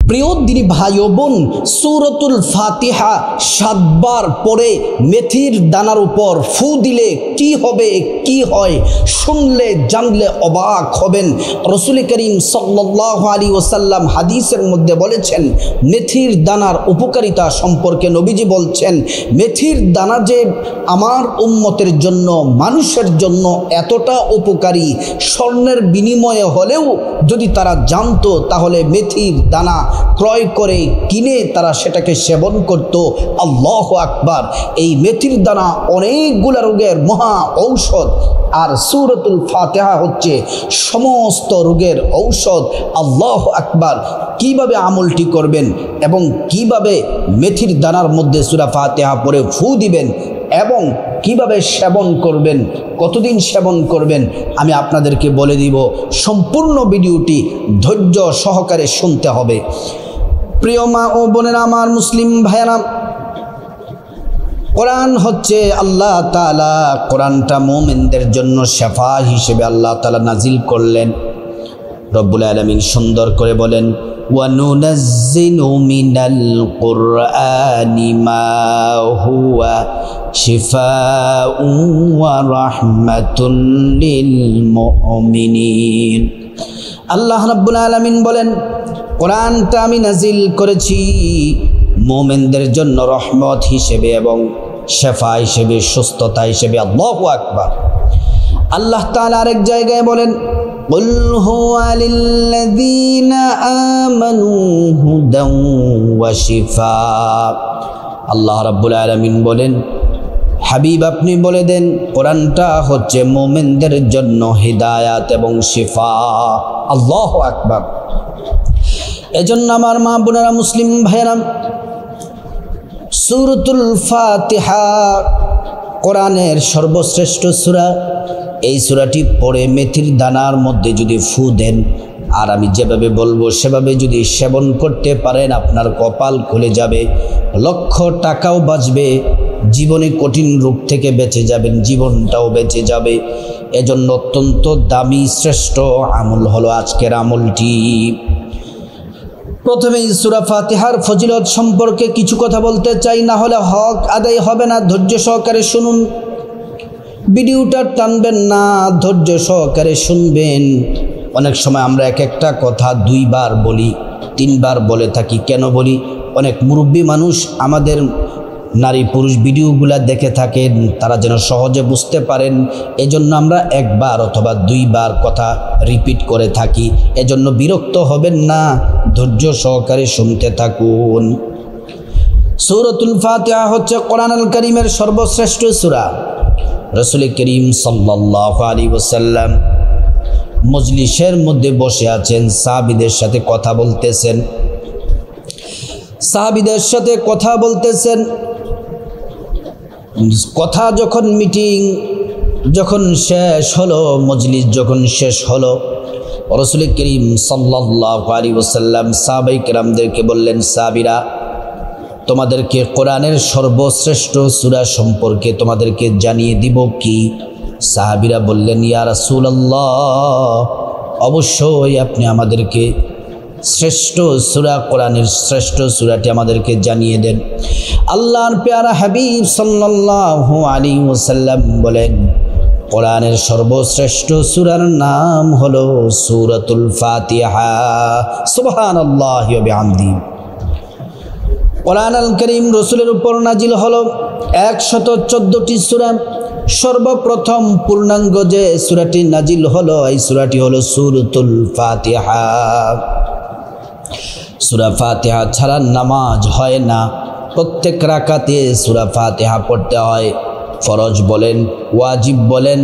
প্রিয় দিনী ভাই ও বোন, সূরাতুল ফাতিহা ৭ বার পরে মেথির দানার উপর ফু দিলে কি হবে, কি হয়, শুনলে জানলে অবাক হবেন। রাসূল করিম সাল্লাল্লাহু আলাইহি ওয়াসাল্লাম হাদিসের মধ্যে বলেছেন, মেথির দানার উপকারিতা সম্পর্কে নবীজি বলছেন, মেথির দানা যে আমার উম্মতের জন্য, মানুষের জন্য এতটা উপকারী, স্বর্ণের বিনিময়ে হলেও যদি তারা জানতো তাহলে মেথির দানা ক্রয় করে কিনে তারা সেটাকে সেবন করত। আল্লাহু আকবার। এই মেথির দানা অনেকগুলো রোগের মহা ঔষধ, আর সূরাতুল ফাতিহা হচ্ছে সমস্ত রোগের ঔষধ। আল্লাহু আকবার। কিভাবে আমলটি করবেন এবং কিভাবে মেথির দানার মধ্যে সূরা ফাতিহা পড়ে ফু দিবেন এবং কিভাবে সেবন করবেন, কতদিন সেবন করবেন, আমি আপনাদেরকে বলে দিব। সম্পূর্ণ ভিডিওটি ধৈর্য সহকারে শুনতে হবে। প্রিয় মা ও বোনেরা আমার, মুসলিম ভাইয়েরা, কোরআন হচ্ছে আল্লাহ তাআলা, কোরআনটা মুমিনদের জন্য শিফা হিসেবে আল্লাহ তাআলা নাজিল করলেন। রব্বুল আলামিন সুন্দর করে বলেন, ওয়ানুনাজ্জিলু মিনাল কুরআনি মা হুয়া শিফাউন ওয়া রাহমাতুন লিল মুমিনিন। আল্লাহ রাব্বুল আলামিন বলেন, কোরআনটা আমি নাজিল করেছি মুমিনদের জন্য রহমত হিসেবে এবং শিফা হিসেবে, সুস্থতা হিসেবে। আল্লাহু আকবার। আল্লাহ তাআলা আরেক জায়গায় বলেন, কুল হুয়া লিল্লাযীনা আমানু হুদান ওয়া শিফা। আল্লাহ রাব্বুল আলামিন বলেন, হাবিব আপনি বলে দেন, কোরআনটা হচ্ছে মুমিনদের জন্য হিদায়াত এবং শিফা। আল্লাহু আকবার। এজন্য আমার মা বোনেরা, মুসলিম ভাইয়েরা, সূরাতুল ফাতিহা কোরআনের সর্বশ্রেষ্ঠ সূরা। এই সূরাটি পড়ে মেথির দানার মধ্যে যদি ফু দেন, আর আমি যেভাবে বলবো সেভাবে যদি সেবন করতে পারেন, আপনার কপাল খুলে যাবে, লক্ষ টাকাও বাঁচবে, জীবনে কঠিন রোগ থেকে বেঁচে যাবেন, জীবনটাও বেঁচে যাবে। এজন্য অত্যন্ত দামি শ্রেষ্ঠ আমল হলো আজকের আমলটি। প্রথমেই সূরা ফাতিহার ফজিলত সম্পর্কে কিছু কথা বলতে চাই, না হলে হক আদায় হবে না। ধৈর্য সহকারে শুনুন, ভিডিওটা টানবেন না, ধৈর্য সহকারে শুনবেন। অনেক সময় আমরা এক একটা কথা 2 বার বলি, 3 বার বলে থাকি। কেন বলি? অনেক মুরব্বী মানুষ আমাদের নারী পুরুষ ভিডিওগুলা দেখে থাকেন, তারা যেন সহজে বুঝতে পারেন, এজন্য আমরা 1 বার অথবা 2 বার কথা রিপিট করে থাকি। এজন্য বিরক্ত হবেন না, ধৈর্য সহকারে শুনতে থাকুন। সূরাতুল ফাতিহা হচ্ছে কোরআনুল কারীমের সর্বশ্রেষ্ঠ সূরা। রাসূল করিম সাল্লাল্লাহু আলাইহি ওয়াসাল্লাম মজলিসের মধ্যে বসে আছেন, সাহাবীদের সাথে কথা বলতেছেন। সাহাবীদের সাথে কথা বলতেছেন, কথা যখন মিটিং যখন শেষ হলো, মজলিস যখন শেষ হলো, রাসূল করিম সাল্লাল্লাহু আলাইহি ওয়াসাল্লাম সাহাবায়ে কেরামদেরকে বললেন, সাহাবীরা, তোমাদেরকে কোরআনের সর্বশ্রেষ্ঠ সূরা সম্পর্কে তোমাদেরকে জানিয়ে দিব কি? সাহাবীরা বললেন, ইয়া রাসূলুল্লাহ, অবশ্যই আপনি আমাদেরকে শ্রেষ্ঠ সূরা, কোরআনের শ্রেষ্ঠ সূরাটি আমাদেরকে জানিয়ে দেন। আল্লাহর প্যারা হাবিব সাল্লাল্লাহু আলাইহি ওয়াসাল্লাম বলেন, কোরআনের সর্বশ্রেষ্ঠ সূরার নাম হলো সূরাতুল ফাতিহা। সুবহানাল্লাহি ওয়া বিহামদিহি। কোরআনুল কারীম রাসূলের উপর নাজিল হলো 114টি সূরা। সর্বপ্রথম পূর্ণাঙ্গ যে সূরাটি নাজিল হলো, এই সূরাটি হলো সূরাতুল ফাতিহা। সূরা ফাতিহা ছাড়া নামাজ হয় না। প্রত্যেক রাকাতে সূরা ফাতিহা পড়তে হয়। ফরজ বলেন, ওয়াজিব বলেন,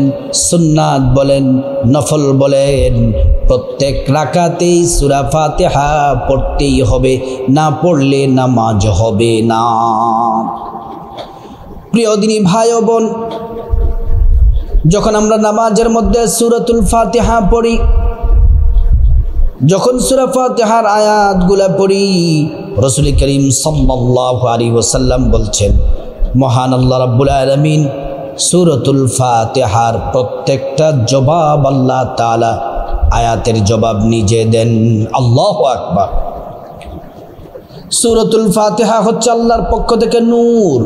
সুন্নাত বলেন, নফল বলেন, প্রত্যেক রাকাতেই সূরা ফাতিহা পড়তেই হবে, না পড়লে নামাজ হবে না। প্রিয় দিনী ভাই ও বোন, যখন আমরা নামাজের মধ্যে সূরাতুল ফাতিহা পড়ি, যখন সূরা ফাতিহার আয়াতগুলা পড়ি, রাসূল করিম সাল্লাল্লাহু আলাইহি ওয়াসাল্লাম বলছেন, মহান আল্লাহ রাব্বুল আলামিন সূরাতুল ফাতিহার প্রত্যেকটা জবাব আল্লাহ তাআলা আয়াতের জবাব নিজে দেন। আল্লাহু আকবার। সূরাতুল ফাতিহা হচ্ছে আল্লাহর পক্ষ থেকে নূর।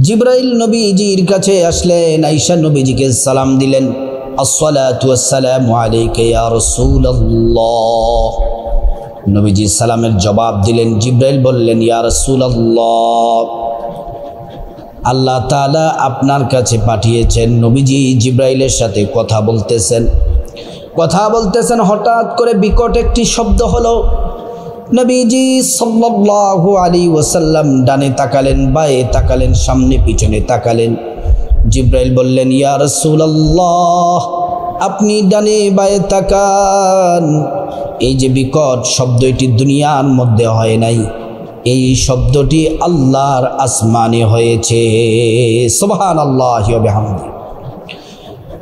জিবরাইল নবীজির কাছে আসলেন, আয়েশা নবীজিকে সালাম দিলেন, আসসালাতু ওয়াসসালামু আলাইকা ইয়া রাসূলুল্লাহ। নবীজি সালামের জবাব দিলেন। জিবরাইল বললেন, ইয়া রাসূলুল্লাহ, আল্লাহ তাআলা আপনার কাছে পাঠিয়েছেন। নবীজি জিবরাইলের সাথে কথা বলতেছেন, হঠাৎ করে বিকট একটি শব্দ হলো। নবীজি সাল্লাল্লাহু আলাইহি ওয়াসাল্লাম ডানে তাকালেন, বায়ে তাকালেন, সামনে পিছনে তাকালেন। জিবরাইল বললেন, ইয়া রাসূলুল্লাহ, আপনি ডানে বায়ে তাকান। এই যে বিকট শব্দ, এটি দুনিয়ার মধ্যে হয় নাই, এই শব্দটি আল্লাহর আসমানে হয়েছে। সুবহানাল্লাহি ওয়া বিহামদিহি।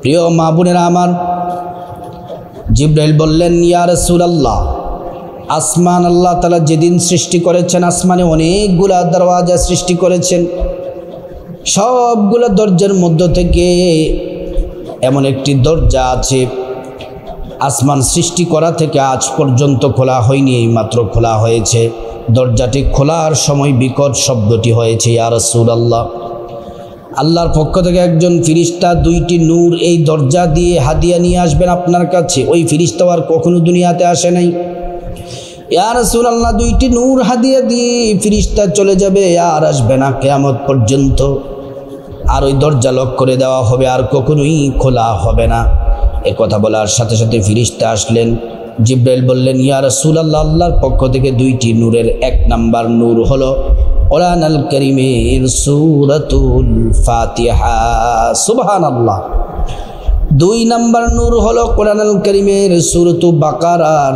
প্রিয় মা বোনেরা আমার, জিবরাইল বললেন, ইয়া রাসূলুল্লাহ, আসমান আল্লাহ তাআলা যেদিন সৃষ্টি করেছেন, আসমানে অনেকগুলা দরওয়াজা সৃষ্টি করেছেন। সবগুলো দরজার মধ্য থেকে এমন একটি দরজা আছে, আসমান সৃষ্টি করা থেকে আজ পর্যন্ত খোলা হয়নি, এইমাত্র খোলা হয়েছে। দরজাটি খোলার সময় বিকট শব্দটি হয়েছে, ইয়া রাসূলুল্লাহ, আল্লাহর পক্ষ থেকে একজন ফেরেশতা দুইটি নূর এই দরজা দিয়ে হাদিয়া নিয়ে আসবেন আপনার কাছে। ওই ফেরেশতা আর কখনো দুনিয়াতে আসে নাই। ইয়া রাসূলুল্লাহ, দুইটি নূর হাদিয়া দিয়ে ফেরেশতা চলে যাবে, আর আসবে না কিয়ামত পর্যন্ত। আর ওই দরজা লক করে দেওয়া হবে, আর কখনোই খোলা হবে না। এ কথা বলার সাথে সাথে ফেরেশতা আসলেন। জিবরাইল বললেন, ইয়া রাসূলুল্লাহ, আল্লাহর পক্ষ থেকে দুইটি নূরের এক নাম্বার নূর হলো কোরআনুল কারীমের সূরাতুল ফাতিহা। সুবহানাল্লাহ। দুই নাম্বার নূর হলো কোরআনুল কারীমের সূরাতুল বাকারার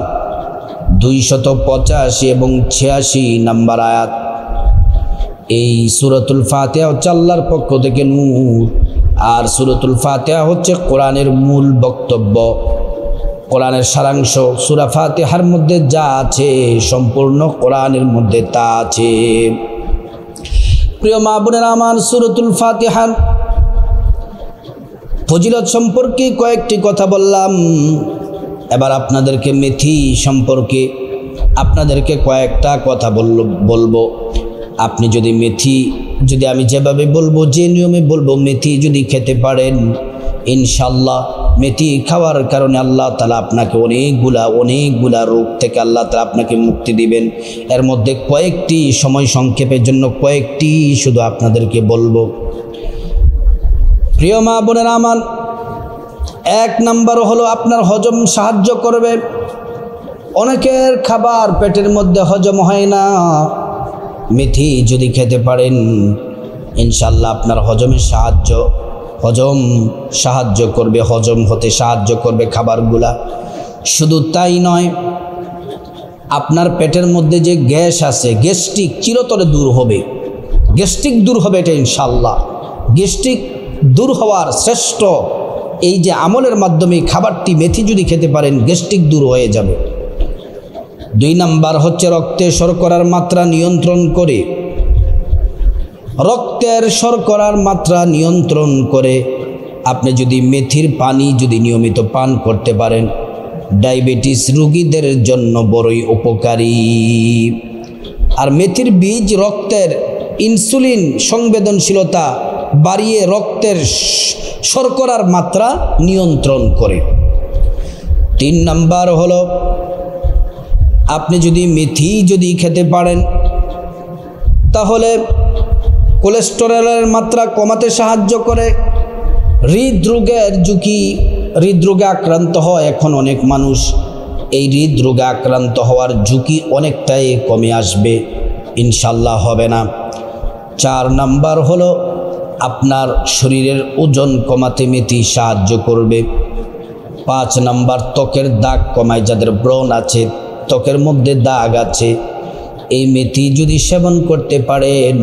285 এবং 86 নাম্বার আয়াত। এই সূরাতুল ফাতিহা হচ্ছে আল্লাহর পক্ষ থেকে নূর, আর সূরাতুল ফাতিহা হচ্ছে কোরআনের মূল বক্তব্য, কোরআনের সারাংশ। সূরা ফাতিহার মধ্যে যা আছে সম্পূর্ণ কোরআনের মধ্যে তা আছে। প্রিয় মা বোনেরা আমার, সূরাতুল ফাতিহার ফজিলত সম্পর্কে কয়েকটি কথা বললাম। এবার আপনাদেরকে মেথি সম্পর্কে আপনাদেরকে কয়েকটা কথা বলবো। আপনি যদি মেথি, যদি আমি যেভাবে বলবো, যে নিয়মে বলবো, মেথি যদি খেতে পারেন, ইনশাল্লাহ মেথি খাওয়ার কারণে আল্লাহ তাআলা আপনাকে অনেকগুলা রোগ থেকে আল্লাহ তাআলা আপনাকে মুক্তি দিবেন। এর মধ্যে কয়েকটি, সময় সংক্ষেপের জন্য কয়েকটি শুধু আপনাদেরকে বলবো। প্রিয় মা বোনেরা আমার, এক নাম্বার হলো আপনার হজম সাহায্য করবে। অনেকের খাবার পেটের মধ্যে হজম হয় না, মেথি যদি খেতে পারেন ইনশাল্লাহ আপনার হজম সাহায্য করবে, হজম হতে সাহায্য করবে খাবারগুলা। শুধু তাই নয়, আপনার পেটের মধ্যে যে গ্যাস আছে, গ্যাস্ট্রিক চিরতরে দূর হবে, গ্যাস্ট্রিক দূর হবে এটা ইনশাল্লাহ। গ্যাস্ট্রিক দূর হওয়ার শ্রেষ্ঠ এই যে আমলের মাধ্যমে খাবারটি মেথি যদি খেতে পারেন, গ্যাস্ট্রিক দূর হয়ে যাবে। দুই নাম্বার হচ্ছে রক্তে শর্করার মাত্রা নিয়ন্ত্রণ করে। রক্তের শর্করার মাত্রা নিয়ন্ত্রণ করে আপনি যদি মেথির পানি যদি নিয়মিত পান করতে পারেন, ডায়াবেটিস রোগীদের জন্য বড়ই উপকারী। আর মেথির বীজ রক্তের ইনসুলিন সংবেদনশীলতা বাড়িয়ে রক্তের শর্করার মাত্রা নিয়ন্ত্রণ করে। তিন নাম্বার হলো, আপনি যদি মেথি যদি খেতে পারেন তাহলে কোলেস্টেরলের মাত্রা কমাতে সাহায্য করে। হৃদরোগে আক্রান্ত হয় এখন অনেক মানুষ, এই হৃদরোগে আক্রান্ত হওয়ার ঝুঁকি অনেকটাই কমে আসবে, ইনশাল্লাহ হবে না। চার নাম্বার হলো, আপনার শরীরের ওজন কমাতে মেথি সাহায্য করবে। পাঁচ নাম্বার, ত্বকের দাগ কমায়। যাদের ব্রণ আছে, ত্বকের মধ্যে দাগ আছে, এই মেথি যদি সেবন করতে পারেন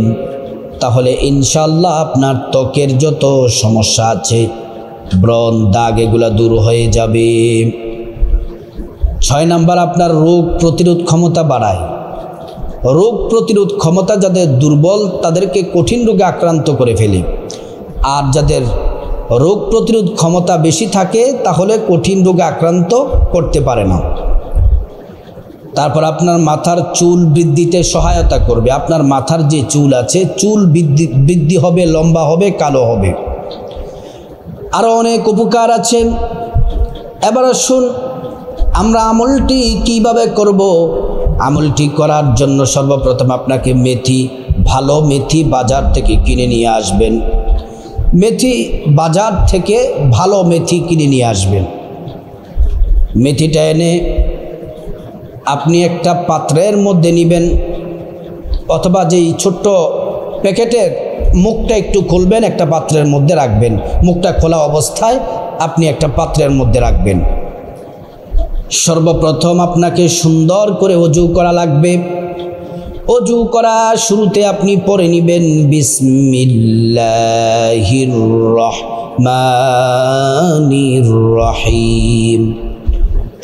তাহলে ইনশাল্লাহ আপনার ত্বকের যত সমস্যা আছে, ব্রণ, দাগ, এগুলা দূর হয়ে যাবে। ছয় নাম্বার, আপনার রোগ প্রতিরোধ ক্ষমতা বাড়ায়। রোগ প্রতিরোধ ক্ষমতা যাদের দুর্বল তাদেরকে কঠিন রোগে আক্রান্ত করে ফেলে, আর যাদের রোগ প্রতিরোধ ক্ষমতা বেশি থাকে তাহলে কঠিন রোগে আক্রান্ত করতে পারে না। তারপর আপনার মাথার চুল বৃদ্ধিতে সহায়তা করবে। আপনার মাথার যে চুল আছে, চুল বৃদ্ধি হবে, লম্বা হবে, কালো হবে। আরও অনেক উপকার আছে। এবার আসুন আমরা আমলটি কিভাবে করব। আমলটি করার জন্য সর্বপ্রথম আপনাকে মেথি, ভালো মেথি বাজার থেকে কিনে নিয়ে আসবেন। মেথি বাজার থেকে ভালো মেথি কিনে নিয়ে আসবেন। মেথিটা এনে আপনি একটা পাত্রের মধ্যে নেবেন, অথবা যেই ছোট্ট প্যাকেটের মুখটা একটু খুলবেন, একটা পাত্রের মধ্যে রাখবেন। মুখটা খোলা অবস্থায় আপনি একটা পাত্রের মধ্যে রাখবেন। সর্বপ্রথম আপনাকে সুন্দর করে ওযু করা লাগবে। ওযু করা শুরুতে আপনি পড়ে নেবেন বিসমিল্লাহির রহমানির রহিম।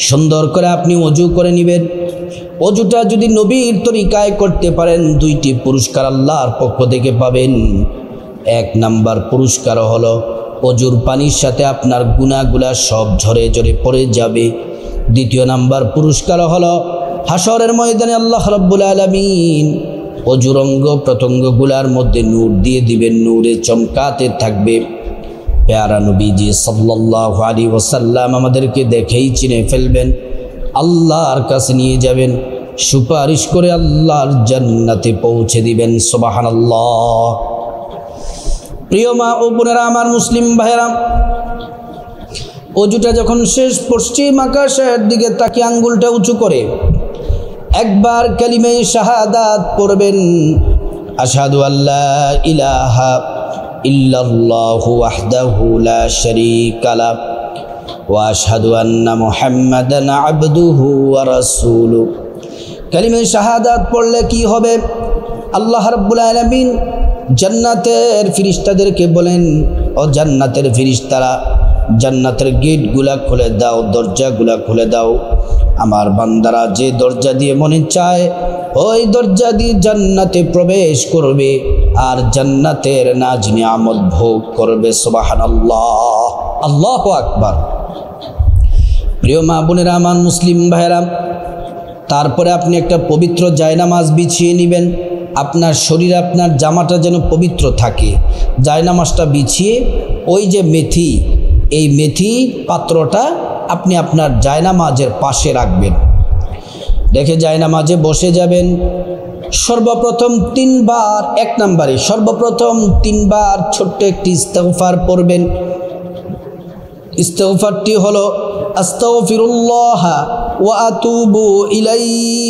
সুন্দর করে আপনি ওযু করে নেবেন। ওযুটা যদি নবীর তরিকায় করতে পারেন, 2টি পুরস্কার আল্লাহর পক্ষ থেকে পাবেন। 1 নাম্বার পুরস্কার হলো ওযুর পানির সাথে আপনার গুনাহগুলা সব ঝরে ঝরে পড়ে যাবে। 2য় নাম্বার পুরস্কার হলো হাসরের ময়দানে আল্লাহ রাব্বুল আলামিন ওযুর অঙ্গ প্রত্যঙ্গগুলার মধ্যে নূর দিয়ে দিবেন, নূরে চমকাতে থাকবে। প্যারা নবীজি সাল্লাল্লাহু আলাইহি ওয়াসাল্লাম আমাদেরকে দেখেই চিনে ফেলবেন, আল্লাহর কাছে নিয়ে যাবেন, সুপারিশ করে আল্লাহর জান্নাতে পৌঁছে দিবেন। সুবহানাল্লাহ। প্রিয় মা ও বোনেরা আমার, মুসলিম ভাইয়েরা, ওযুটা যখন শেষ, পশ্চিম আকাশের দিকে তাকিয়ে আঙ্গুলটা উঁচু করে একবার কালিমে শাহাদাত পড়বেন। আশহাদু আল্লা ইলাহা ইল্লাল্লাহু ওয়াহদাহু লা শারীকা লাহ ওয়া আশহাদু আন্না মুহাম্মাদান আবদুহু ওয়া রাসূলুহু। কালিমে শাহাদাত পড়লে কি হবে? আল্লাহ রাব্বুল আলামিন জান্নাতের ফেরেশতাদেরকে বলেন, ও জান্নাতের ফেরেশতারা, জান্নাতের গেটগুলা খুলে দাও, দরজাগুলা খুলে দাও। আমার বান্দারা যে দরজা দিয়ে মনে চায় ওই দরজা দিয়ে জান্নাতে প্রবেশ করবে আর জান্নাতের নাজ নিয়ামত ভোগ করবে। সুবহানাল্লাহ, আল্লাহু আকবার। প্রিয় মা বোনেরা আমার, মুসলিম ভাইরা, তারপরে আপনি একটা পবিত্র জায়নামাজ বিছিয়ে নেবেন। আপনার শরীর, আপনার জামাটা যেন পবিত্র থাকে। জায়নামাজটা বিছিয়ে ওই যে মেথি, এই মেথি পাত্রটা আপনি আপনার জায়নামাজের পাশে রাখবেন। রেখে জায়নামাজে বসে যাবেন। সর্বপ্রথম 3 বার, 1 নম্বরে সর্বপ্রথম 3 বার ছোট্ট একটি ইস্তিগফার পড়বেন। ইস্তিগফারটি হলো আস্তাগফিরুল্লাহ ওয়া আতুবু ইলাইহি,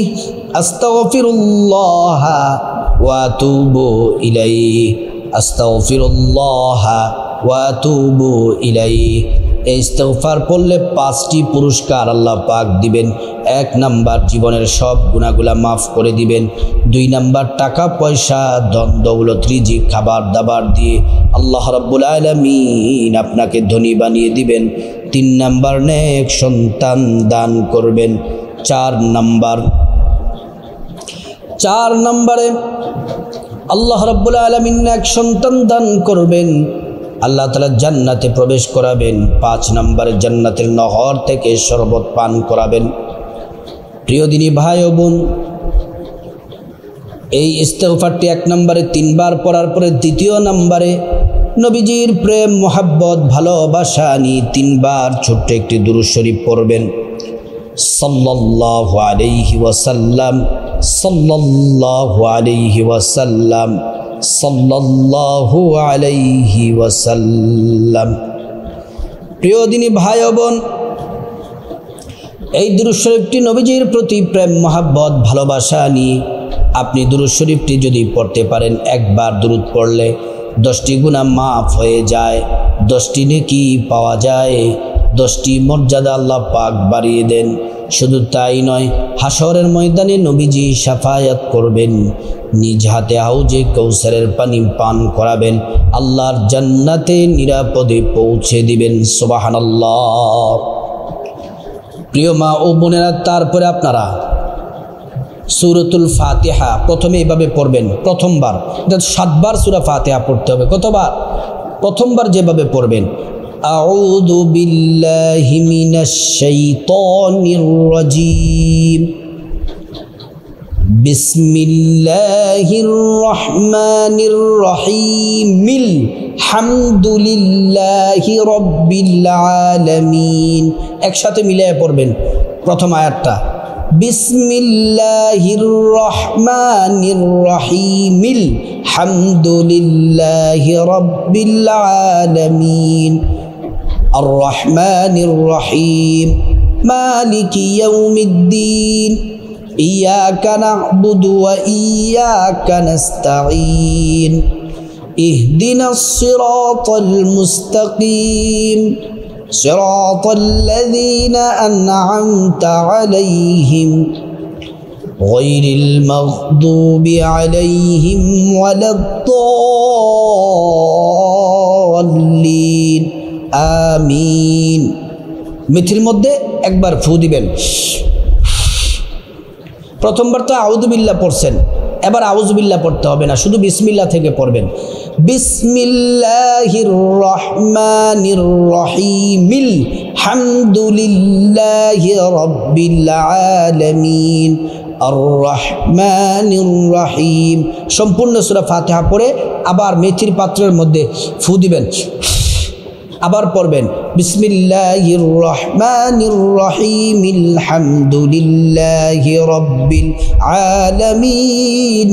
আস্তাগফিরুল্লাহ ওয়া আতুবু ইলাইহি, আস্তাগফিরুল্লাহ ওয়া আতুবু ইলাইহি। এই ইস্তিগফার পড়লে 5টি পুরস্কার আল্লাহ পাক দিবেন। 1 নাম্বার জীবনের সব গুনাহগুলা মাফ করে দিবেন। 2 নাম্বার টাকা পয়সা, ধন দৌলত, রিজিক, খাবার দাবার দিয়ে আল্লাহ রাব্বুল আলামিন আপনাকে ধনী বানিয়ে দিবেন। 3 নাম্বার নেক সন্তান দান করবেন। 4 নম্বরে আল্লাহ রাব্বুল আলামিন নেক সন্তান দান করবেন, আল্লাহ তাআলা জান্নাতে প্রবেশ করাবেন। 5 নম্বরে জান্নাতের নহর থেকে শরবত পান করাবেন। প্রিয় দিনী ভাই ও বোন, এই ইস্তিগফারটি 1 নম্বরে 3 বার পড়ার পরে 2য় নম্বরে নবীজির প্রেম, মোহাব্বত, ভালোবাসা নিয়ে 3 বার ছোট্ট একটি দুরূদ শরীফ পড়বেন। সাল্লাল্লাহু আলাইহি ওয়াসাল্লাম, সাল্লাল্লাহু আলাইহি ওয়াসাল্লাম, সাল্লাল্লাহু আলাইহি ওয়াসাল্লাম। প্রিয় দিনী ভাই ও বোন, এই দুরূদ শরীফটি নবীজির প্রতি প্রেম, মোহাব্বত, ভালোবাসা নিয়ে আপনি দুরূদ শরীফটি যদি পড়তে পারেন, একবার দুরূদ পড়লে 10টি গুনাহ মাফ হয়ে যায়, 10টি নেকি পাওয়া যায়, 10টি মর্যাদা আল্লাহ পাক বাড়িয়ে দেন। শুধু তাই নয়, হাসরের ময়দানে নবীজি শাফায়াত করবেন, নিজ হাতে হাউজে কৌসারের পানি পান করাবেন, আল্লাহর জান্নাতে নিরাপদে পৌঁছে দিবেন। সুবহানাল্লাহ। প্রিয় মা ও বোনেরা, তারপরে আপনারা সূরাতুল ফাতিহা প্রথমে এইভাবে পড়বেন। প্রথমবার, এটা 7 বার সূরা ফাতিহা পড়তে হবে। কতবার? প্রথমবার যেভাবে পড়বেন, আউযু বিল্লাহি মিনাশ শাইতানির রাজীম, বিসমিল্লাহির রহমানির রহিমিল হামদুলিল্লাহি রাব্বিল আলামিন। একসাথে মিলিয়ে পড়বেন প্রথম আয়াতটা, বিসমিল্লাহির রহমানির রহিমিল হামদুলিল্লাহি রাব্বিল আলামিন আর রহমানির রহিম মালিকি ইয়াউমিদ্দিন ইয়্যাকা না'বুদু ওয়া ইয়্যাকা নাস্তাঈন ইহদিনাস সিরাতাল মুস্তাকিম সিরাতাল লাযীনা আন'আমতা আলাইহিম গায়রিল মাগদুবি আলাইহিম ওয়ালাদ-দাল্লিন আমিন। মিথির মধ্যে একবার ফু দিবেন। প্রথমবার তো আউযুবিল্লাহ পড়ছেন, এবার আউযুবিল্লাহ পড়তে হবে না, শুধু বিসমিল্লাহ থেকে পড়বেন। বিসমিল্লাহির রহমানির রহিমিল হামদুলিল্লাহি রাব্বিল আলামিন আর রহমানির রহিম। সম্পূর্ণ সূরা ফাতিহা পড়ে আবার মেথির পাত্রের মধ্যে ফু দিবেন, আবার পড়বেন বিসমিল্লাহির রহমানির রহিমিল হামদুলিল্লাহি রাব্বিল আলামিন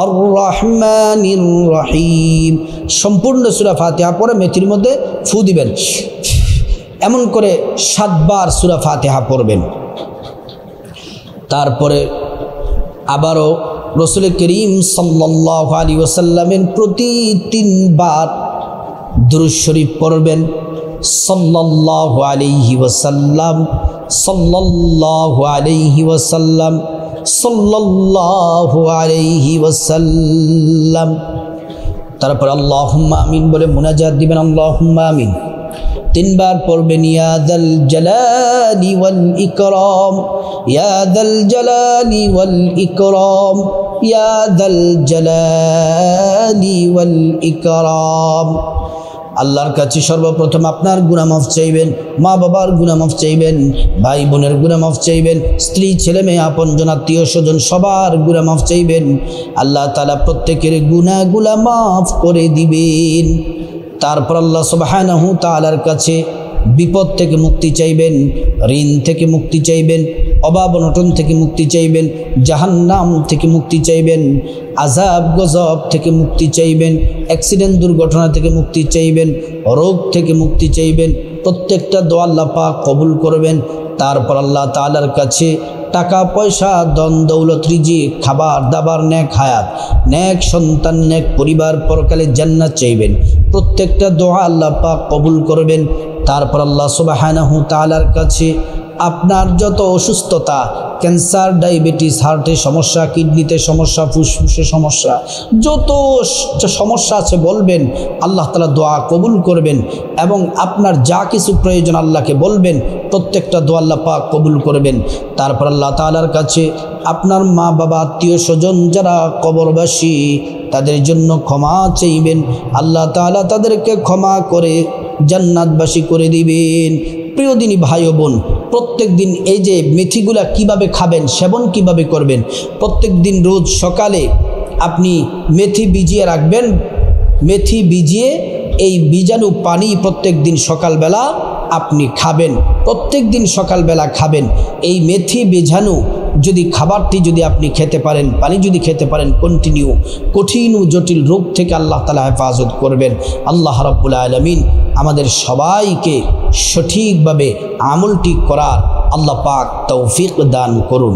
আর রহমানির রহিম। সম্পূর্ণ সূরা ফাতিহা পড়ে মেথির মধ্যে ফু দিবেন। এমন করে 7 বার সূরা ফাতিহা পড়বেন। তারপরে আবারও রাসূল করিম সাল্লাল্লাহু আলাইহি ওয়াসাল্লামের প্রতি 3 বার দুরূদ শরীফ পড়বেন। সাল্লাল্লাহু আলাইহি ওয়াসাল্লাম, সাল্লাল্লাহু আলাইহি ওয়াসাল্লাম, সাল্লাল্লাহু আলাইহি ওয়াসাল্লাম। তারপর আল্লাহুম্মা আমিন বলে মুনাজাত দিবেন, আল্লাহুম্মা আমিন 3 বার পড়বেন। ইয়া যাল জালালি ওয়াল ইকরাম, ইয়া যাল জালালি ওয়াল ইকরাম, ইয়া যাল জালালি ওয়াল ইকরাম। আল্লাহর কাছে সর্বপ্রথম আপনার গুনাহ মাফ চাইবেন, মা বাবার গুনাহ মাফ চাইবেন, ভাই বোনের গুনাহ মাফ চাইবেন, স্ত্রী ছেলে মেয়ে আপনজন আত্মীয় স্বজন সবার গুনাহ মাফ চাইবেন। আল্লাহ তাআলা প্রত্যেকের গুনাহগুলো মাফ করে দিবেন। তারপর আল্লাহ সুবহানাহু তাআলার কাছে বিপদ থেকে মুক্তি চাইবেন, ঋণ থেকে মুক্তি চাইবেন, অভাব অনটন থেকে মুক্তি চাইবেন, জাহান্নাম থেকে মুক্তি চাইবেন, আযাব গজব থেকে মুক্তি চাইবেন, অ্যাক্সিডেন্ট দুর্ঘটনা থেকে মুক্তি চাইবেন, রোগ থেকে মুক্তি চাইবেন। প্রত্যেকটা দোয়া আল্লাহ পাক কবুল করবেন। তারপর আল্লাহ তাআলার কাছে টাকা পয়সা ধন দৌলত রিজিক খাবার দাবার নেক হায়াত নেক সন্তান নেক পরিবার পরকালে জান্নাত চাইবেন। প্রত্যেকটা দোয়া আল্লাহ পাক কবুল করবেন। তারপর আল্লাহ সুবহানাহু তাআলার কাছে আপনার যত অসুস্থতা, ক্যান্সার, ডায়াবেটিস, হার্টের সমস্যা, কিডনিতে সমস্যা, ফুসফুসে সমস্যা, যত সমস্যা আছে বলবেন, আল্লাহ তাআলা দোয়া কবুল করবেন। এবং আপনার যা কিছু প্রয়োজন আল্লাহকে বলবেন, প্রত্যেকটা দোয়া আল্লাহ পাক কবুল করবেন। তারপর আল্লাহ তাআলার কাছে আপনার মা বাবা আত্মীয় স্বজন যারা কবরবাসী তাদের জন্য ক্ষমা চাইবেন। আল্লাহ তাআলা তাদেরকে ক্ষমা করে জান্নাতবাসী করে দিবেন। প্রিয় দিনী ভাই ও বোন, প্রত্যেক দিন এই যে মেথিগুলা কিভাবে খাবেন, সেবন কিভাবে করবেন, প্রত্যেক দিন রোজ সকালে আপনি মেথি ভিজিয়ে রাখবেন। মেথি ভিজিয়ে এই বীজাণু পানি প্রত্যেক দিন সকালবেলা আপনি খাবেন, প্রত্যেক দিন সকালবেলা খাবেন। এই মেথি বীজাণু যদি খাবারটি যদি আপনি খেতে পারেন, পানি যদি খেতে পারেন, কন্টিনিউ কঠিন ও জটিল রোগ থেকে আল্লাহ তাআলা হেফাজত করবেন। আল্লাহ রাব্বুল আলামিন আমাদের সবাইকে সঠিকভাবে আমলটি করার আল্লাহ পাক তৌফিক দান করুন।